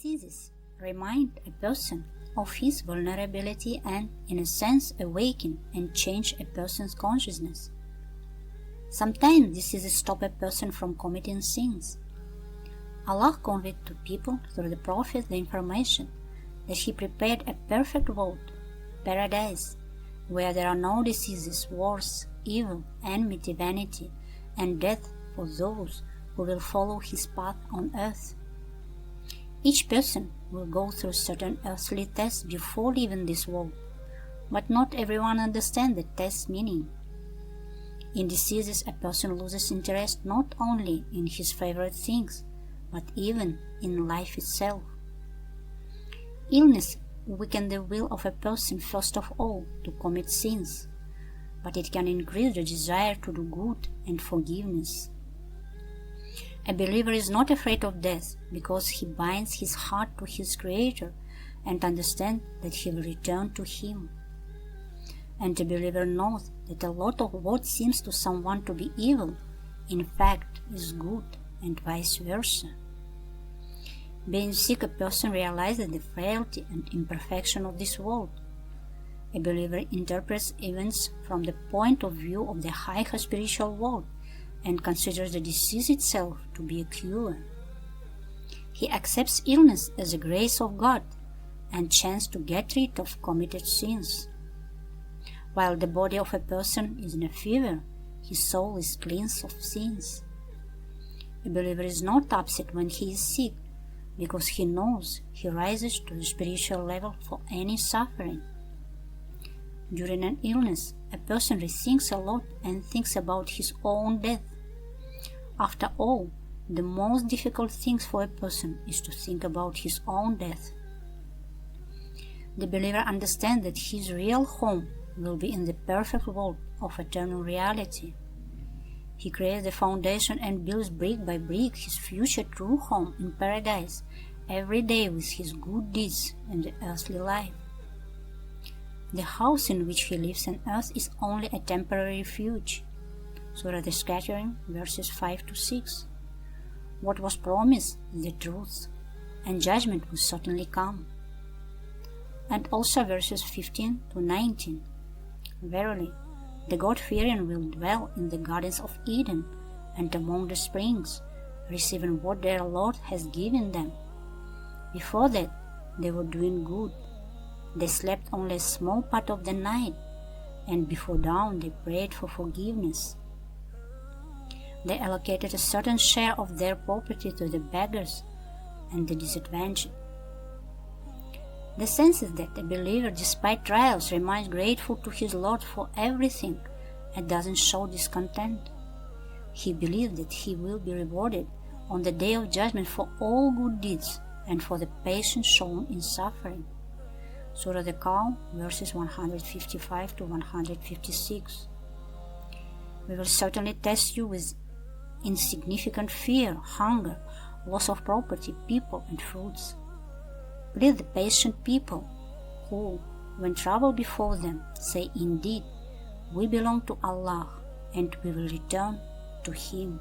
Diseases remind a person of his vulnerability and, in a sense, awaken and change a person's consciousness. Sometimes diseases stop a person from committing sins. Allah conveyed to people through the Prophet the information that He prepared a perfect world, paradise, where there are no diseases, wars, evil, enmity, vanity, and death for those who will follow His path on earth. Each person will go through certain earthly tests before leaving this world, but not everyone understands the test's meaning. In diseases, a person loses interest not only in his favorite things, but even in life itself. Illness weakens the will of a person first of all to commit sins, but it can increase the desire to do good and forgiveness. A believer is not afraid of death because he binds his heart to his Creator and understands that he will return to Him. And a believer knows that a lot of what seems to someone to be evil, in fact, is good, and vice versa. Being sick, a person realizes the frailty and imperfection of this world. A believer interprets events from the point of view of the higher spiritual world and considers the disease itself to be a cure. He accepts illness as a grace of God and chance to get rid of committed sins. While the body of a person is in a fever, his soul is cleansed of sins. A believer is not upset when he is sick because he knows he rises to the spiritual level for any suffering. During an illness, a person rethinks a lot and thinks about his own death. After all, the most difficult thing for a person is to think about his own death. The believer understands that his real home will be in the perfect world of eternal reality. He creates the foundation and builds brick by brick his future true home in paradise every day with his good deeds in the earthly life. The house in which he lives on earth is only a temporary refuge. Surah The Scattering, verses 5-6. What was promised is the truth, and judgment will certainly come. And also verses 15-19. Verily, the God-fearing will dwell in the gardens of Eden and among the springs, receiving what their Lord has given them. Before that, they were doing good. They slept only a small part of the night, and before dawn they prayed for forgiveness. They allocated a certain share of their property to the beggars and the disadvantaged. The sense is that a believer, despite trials, remains grateful to his Lord for everything and doesn't show discontent. He believes that he will be rewarded on the day of judgment for all good deeds and for the patience shown in suffering. Surah The Calm, verses 155-156. We will certainly test you with insignificant fear, hunger, loss of property, people, and fruits. Please the patient people who, when trouble befalls them, say, "Indeed, we belong to Allah, and we will return to Him."